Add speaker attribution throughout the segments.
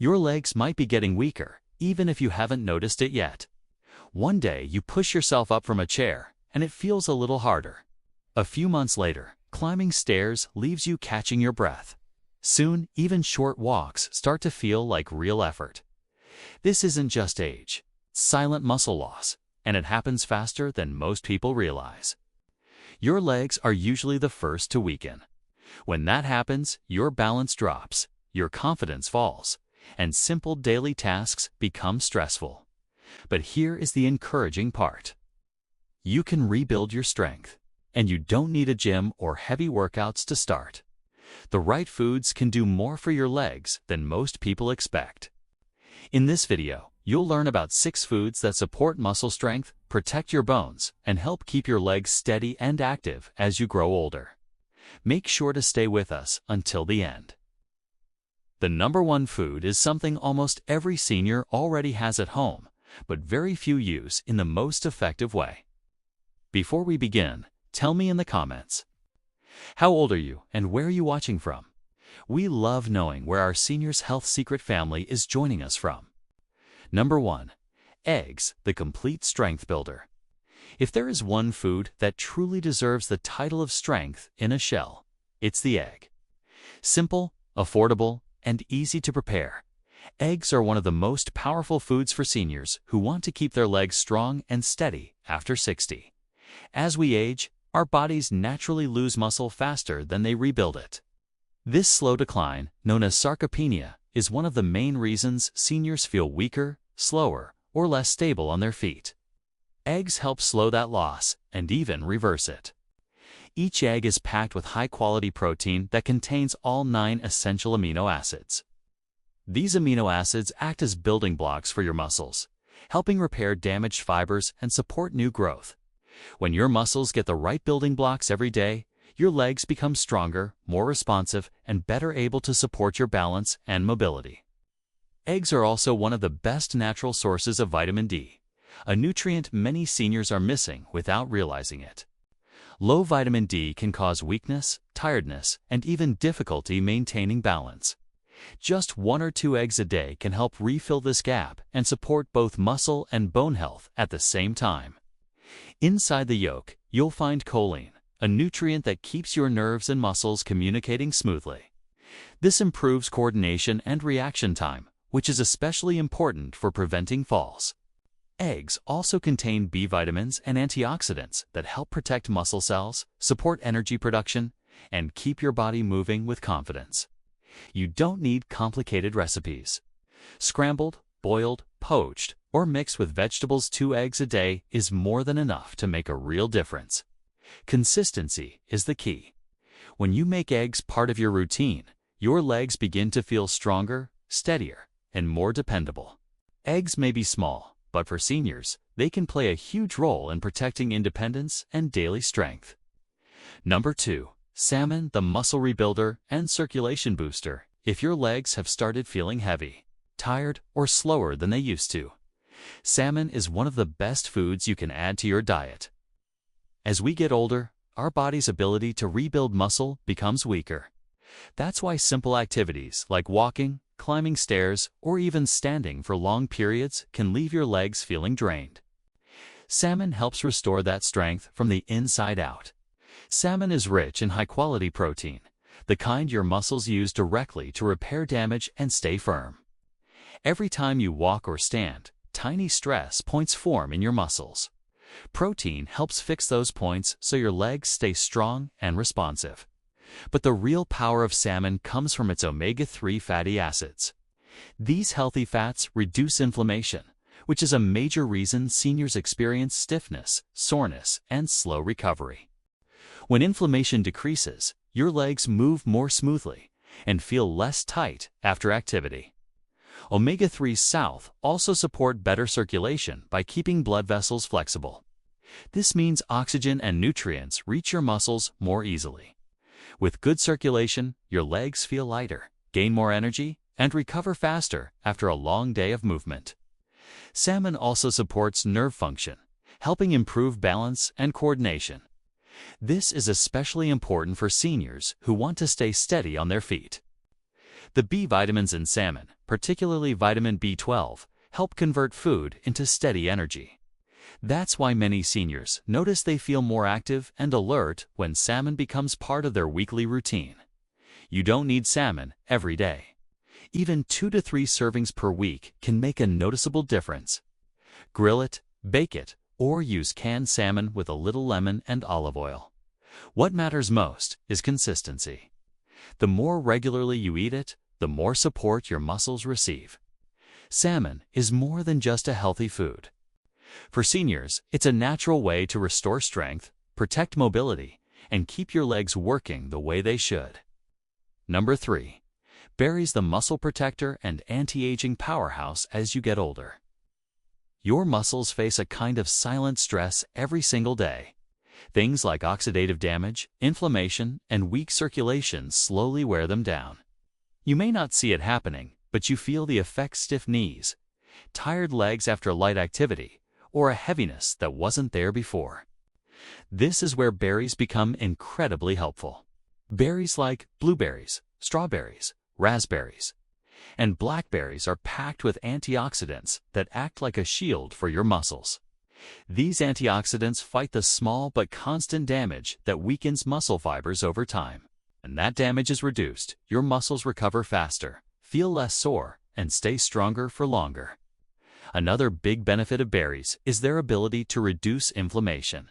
Speaker 1: Your legs might be getting weaker, even if you haven't noticed it yet. One day you push yourself up from a chair, and it feels a little harder. A few months later, climbing stairs leaves you catching your breath. Soon, even short walks start to feel like real effort. This isn't just age, it's silent muscle loss, and it happens faster than most people realize. Your legs are usually the first to weaken. When that happens, your balance drops, your confidence falls, and simple daily tasks become stressful. But here is the encouraging part. You can rebuild your strength, and you don't need a gym or heavy workouts to start. The right foods can do more for your legs than most people expect. In this video, you'll learn about 6 foods that support muscle strength, protect your bones, and help keep your legs steady and active as you grow older. Make sure to stay with us until the end. The number 1 food is something almost every senior already has at home, but very few use in the most effective way. Before we begin, tell me in the comments, how old are you and where are you watching from? We love knowing where our seniors' health secret family is joining us from. Number 1. Eggs, the complete strength builder. If there is one food that truly deserves the title of strength in a shell, it's the egg. Simple, affordable, and easy to prepare, eggs are one of the most powerful foods for seniors who want to keep their legs strong and steady after 60. As we age, our bodies naturally lose muscle faster than they rebuild it. This slow decline, known as sarcopenia, is one of the main reasons seniors feel weaker, slower, or less stable on their feet. Eggs help slow that loss and even reverse it. Each egg is packed with high-quality protein that contains all 9 essential amino acids. These amino acids act as building blocks for your muscles, helping repair damaged fibers and support new growth. When your muscles get the right building blocks every day, your legs become stronger, more responsive, and better able to support your balance and mobility. Eggs are also one of the best natural sources of vitamin D, a nutrient many seniors are missing without realizing it. Low vitamin D can cause weakness, tiredness, and even difficulty maintaining balance. Just 1 or 2 eggs a day can help refill this gap and support both muscle and bone health at the same time. Inside the yolk, you'll find choline, a nutrient that keeps your nerves and muscles communicating smoothly. This improves coordination and reaction time, which is especially important for preventing falls. Eggs also contain B vitamins and antioxidants that help protect muscle cells, support energy production, and keep your body moving with confidence. You don't need complicated recipes. Scrambled, boiled, poached, or mixed with vegetables 2 eggs a day is more than enough to make a real difference. Consistency is the key. When you make eggs part of your routine, your legs begin to feel stronger, steadier, and more dependable. Eggs may be small, but for seniors, they can play a huge role in protecting independence and daily strength. Number 2. Salmon, the muscle rebuilder and circulation booster. If your legs have started feeling heavy, tired, or slower than they used to, salmon is one of the best foods you can add to your diet. As we get older, our body's ability to rebuild muscle becomes weaker. That's why simple activities like walking, climbing stairs, or even standing for long periods can leave your legs feeling drained. Salmon helps restore that strength from the inside out. Salmon is rich in high-quality protein, the kind your muscles use directly to repair damage and stay firm. Every time you walk or stand, tiny stress points form in your muscles. Protein helps fix those points so your legs stay strong and responsive. But the real power of salmon comes from its omega-3 fatty acids. These healthy fats reduce inflammation, which is a major reason seniors experience stiffness, soreness, and slow recovery. When inflammation decreases, your legs move more smoothly and feel less tight after activity. Omega-3 south also support better circulation by keeping blood vessels flexible. This means oxygen and nutrients reach your muscles more easily. With good circulation, your legs feel lighter, gain more energy, and recover faster after a long day of movement. Salmon also supports nerve function, helping improve balance and coordination. This is especially important for seniors who want to stay steady on their feet. The B vitamins in salmon, particularly vitamin B12, help convert food into steady energy. That's why many seniors notice they feel more active and alert when salmon becomes part of their weekly routine. You don't need salmon every day. Even 2 to 3 servings per week can make a noticeable difference. Grill it, bake it, or use canned salmon with a little lemon and olive oil. What matters most is consistency. The more regularly you eat it, the more support your muscles receive. Salmon is more than just a healthy food. For seniors, it's a natural way to restore strength, protect mobility, and keep your legs working the way they should. Number 3. Berries, the muscle protector and anti-aging powerhouse as you get older. Your muscles face a kind of silent stress every single day. Things like oxidative damage, inflammation, and weak circulation slowly wear them down. You may not see it happening, but you feel the effects: stiff knees, tired legs after light activity, or a heaviness that wasn't there before. This is where berries become incredibly helpful. Berries like blueberries, strawberries, raspberries, and blackberries are packed with antioxidants that act like a shield for your muscles. These antioxidants fight the small but constant damage that weakens muscle fibers over time. When that damage is reduced, your muscles recover faster, feel less sore, and stay stronger for longer. Another big benefit of berries is their ability to reduce inflammation.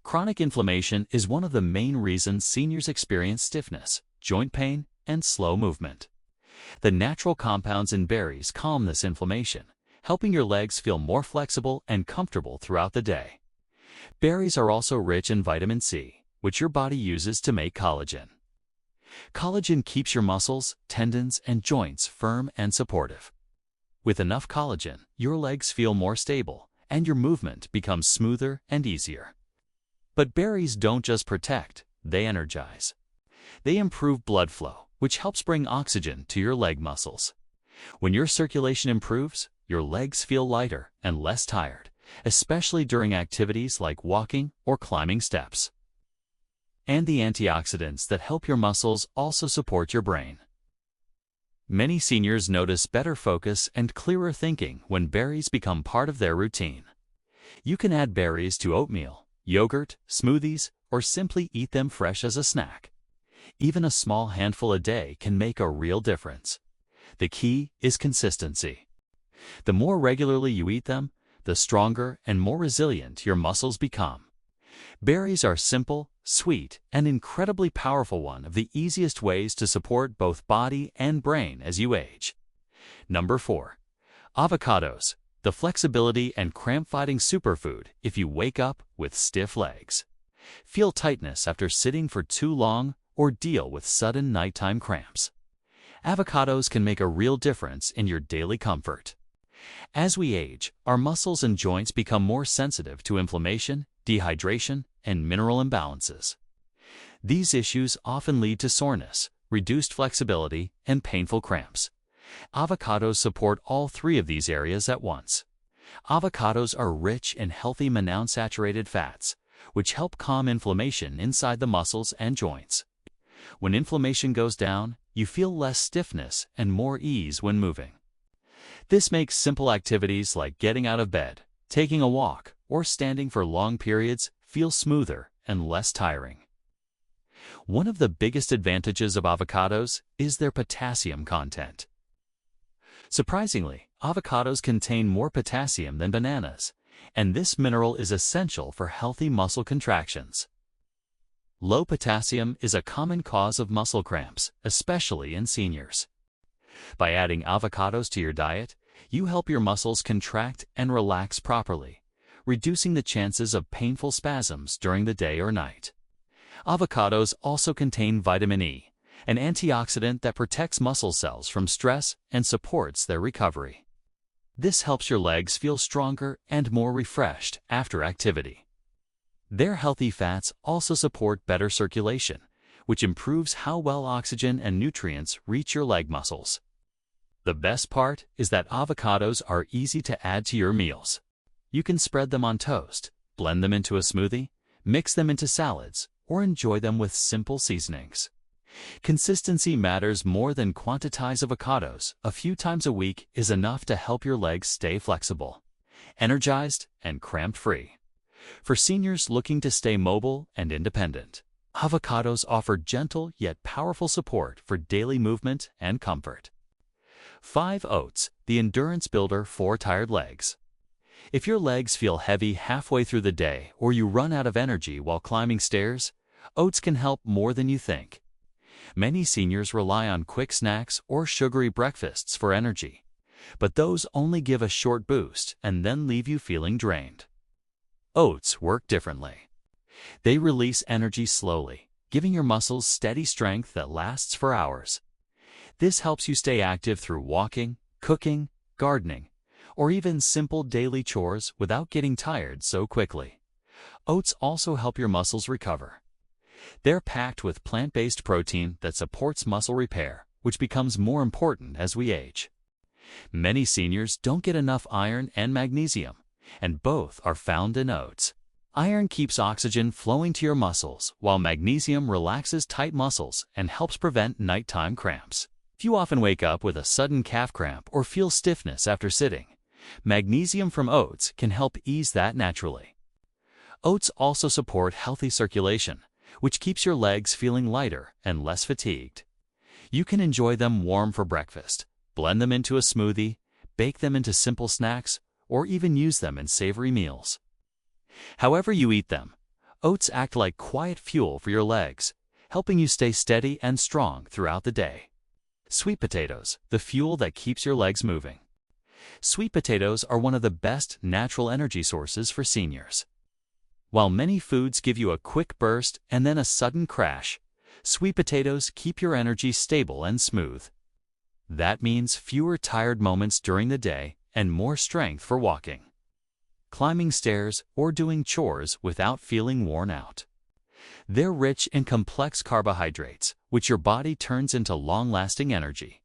Speaker 1: Chronic inflammation is one of the main reasons seniors experience stiffness, joint pain, and slow movement. The natural compounds in berries calm this inflammation, helping your legs feel more flexible and comfortable throughout the day. Berries are also rich in vitamin C, which your body uses to make collagen. Collagen keeps your muscles, tendons, and joints firm and supportive. With enough collagen, your legs feel more stable, and your movement becomes smoother and easier. But berries don't just protect, they energize. They improve blood flow, which helps bring oxygen to your leg muscles. When your circulation improves, your legs feel lighter and less tired, especially during activities like walking or climbing steps. And the antioxidants that help your muscles also support your brain. Many seniors notice better focus and clearer thinking when berries become part of their routine. You can add berries to oatmeal, yogurt, smoothies, or simply eat them fresh as a snack. Even a small handful a day can make a real difference. The key is consistency. The more regularly you eat them, the stronger and more resilient your muscles become. Berries are simple, sweet, and incredibly powerful, one of the easiest ways to support both body and brain as you age. Number 4. Avocados, the flexibility and cramp-fighting superfood if you wake up with stiff legs, feel tightness after sitting for too long, or deal with sudden nighttime cramps. Avocados can make a real difference in your daily comfort. As we age, our muscles and joints become more sensitive to inflammation, dehydration, and mineral imbalances. These issues often lead to soreness, reduced flexibility, and painful cramps. Avocados support all 3 of these areas at once. Avocados are rich in healthy monounsaturated fats, which help calm inflammation inside the muscles and joints. When inflammation goes down, you feel less stiffness and more ease when moving. This makes simple activities like getting out of bed, taking a walk, or standing for long periods feel smoother and less tiring. One of the biggest advantages of avocados is their potassium content. Surprisingly, avocados contain more potassium than bananas, and this mineral is essential for healthy muscle contractions. Low potassium is a common cause of muscle cramps, especially in seniors. By adding avocados to your diet, you help your muscles contract and relax properly, reducing the chances of painful spasms during the day or night. Avocados also contain vitamin E, an antioxidant that protects muscle cells from stress and supports their recovery. This helps your legs feel stronger and more refreshed after activity. Their healthy fats also support better circulation, which improves how well oxygen and nutrients reach your leg muscles. The best part is that avocados are easy to add to your meals. You can spread them on toast, blend them into a smoothie, mix them into salads, or enjoy them with simple seasonings. Consistency matters more than quantities of avocados. A few times a week is enough to help your legs stay flexible, energized, and cramp-free. For seniors looking to stay mobile and independent, avocados offer gentle yet powerful support for daily movement and comfort. 5. Oats, the endurance builder for tired legs. If your legs feel heavy halfway through the day or you run out of energy while climbing stairs, oats can help more than you think. Many seniors rely on quick snacks or sugary breakfasts for energy, but those only give a short boost and then leave you feeling drained. Oats work differently. They release energy slowly, giving your muscles steady strength that lasts for hours. This helps you stay active through walking, cooking, gardening, or even simple daily chores without getting tired so quickly. Oats also help your muscles recover. They're packed with plant-based protein that supports muscle repair, which becomes more important as we age. Many seniors don't get enough iron and magnesium, and both are found in oats. Iron keeps oxygen flowing to your muscles, while magnesium relaxes tight muscles and helps prevent nighttime cramps. If you often wake up with a sudden calf cramp or feel stiffness after sitting, magnesium from oats can help ease that naturally. Oats also support healthy circulation, which keeps your legs feeling lighter and less fatigued. You can enjoy them warm for breakfast, blend them into a smoothie, bake them into simple snacks, or even use them in savory meals. However you eat them, oats act like quiet fuel for your legs, helping you stay steady and strong throughout the day. Sweet potatoes, the fuel that keeps your legs moving. Sweet potatoes are one of the best natural energy sources for seniors. While many foods give you a quick burst and then a sudden crash, sweet potatoes keep your energy stable and smooth. That means fewer tired moments during the day and more strength for walking, climbing stairs, or doing chores without feeling worn out. They're rich in complex carbohydrates, which your body turns into long-lasting energy.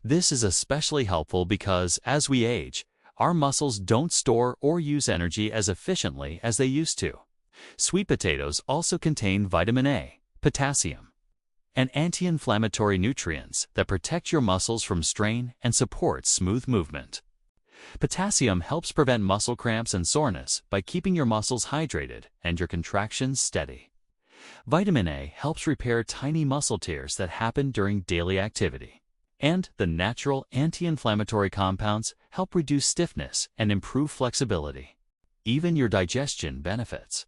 Speaker 1: This is especially helpful because, as we age, our muscles don't store or use energy as efficiently as they used to. Sweet potatoes also contain vitamin A, potassium, and anti-inflammatory nutrients that protect your muscles from strain and support smooth movement. Potassium helps prevent muscle cramps and soreness by keeping your muscles hydrated and your contractions steady. Vitamin A helps repair tiny muscle tears that happen during daily activity. And the natural anti-inflammatory compounds help reduce stiffness and improve flexibility. Even your digestion benefits.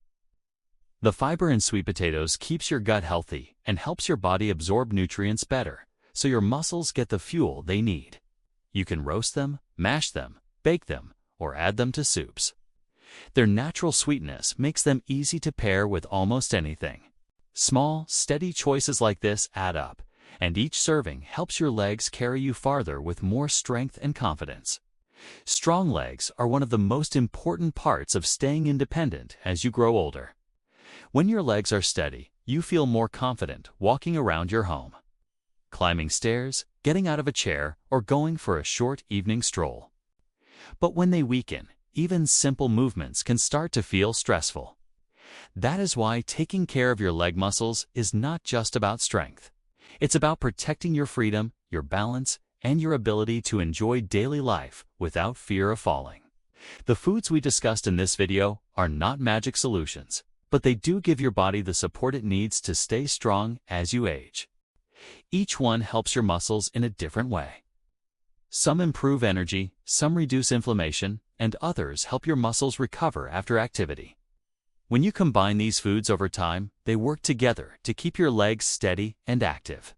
Speaker 1: The fiber in sweet potatoes keeps your gut healthy and helps your body absorb nutrients better, so your muscles get the fuel they need. You can roast them, mash them, bake them, or add them to soups. Their natural sweetness makes them easy to pair with almost anything. Small, steady choices like this add up, and each serving helps your legs carry you farther with more strength and confidence. Strong legs are one of the most important parts of staying independent as you grow older. When your legs are steady, you feel more confident walking around your home, climbing stairs, getting out of a chair, or going for a short evening stroll. But when they weaken, even simple movements can start to feel stressful. That is why taking care of your leg muscles is not just about strength. It's about protecting your freedom, your balance, and your ability to enjoy daily life without fear of falling. The foods we discussed in this video are not magic solutions, but they do give your body the support it needs to stay strong as you age. Each one helps your muscles in a different way. Some improve energy, some reduce inflammation, and others help your muscles recover after activity. When you combine these foods over time, they work together to keep your legs steady and active.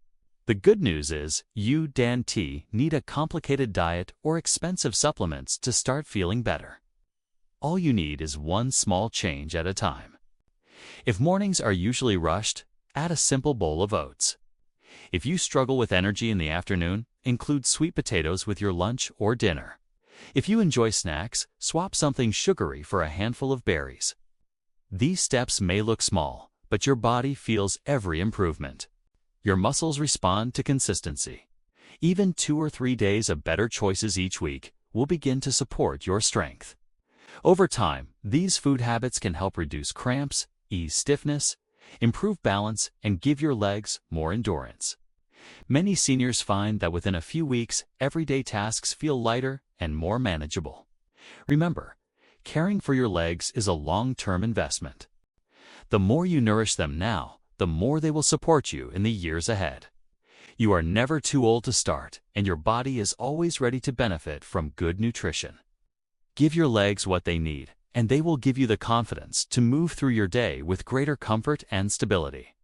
Speaker 1: The good news is, you don't need a complicated diet or expensive supplements to start feeling better. All you need is one small change at a time. If mornings are usually rushed, add a simple bowl of oats. If you struggle with energy in the afternoon, include sweet potatoes with your lunch or dinner. If you enjoy snacks, swap something sugary for a handful of berries. These steps may look small, but your body feels every improvement. Your muscles respond to consistency. Even 2 or 3 days of better choices each week will begin to support your strength. Over time, these food habits can help reduce cramps, ease stiffness, improve balance, and give your legs more endurance. Many seniors find that within a few weeks, everyday tasks feel lighter and more manageable. Remember, caring for your legs is a long-term investment. The more you nourish them now, the more they will support you in the years ahead. You are never too old to start, and your body is always ready to benefit from good nutrition. Give your legs what they need, and they will give you the confidence to move through your day with greater comfort and stability.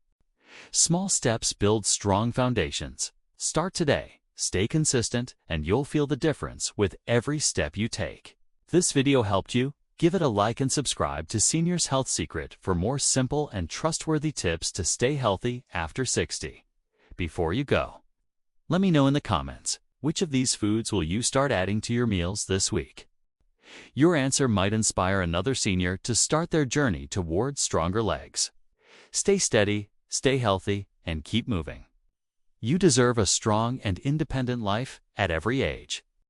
Speaker 1: Small steps build strong foundations. Start today, stay consistent, and you'll feel the difference with every step you take. If this video helped you, give it a like and subscribe to Seniors Health Secret for more simple and trustworthy tips to stay healthy after 60. Before you go, let me know in the comments, which of these foods will you start adding to your meals this week? Your answer might inspire another senior to start their journey towards stronger legs. Stay steady, stay healthy, and keep moving. You deserve a strong and independent life at every age.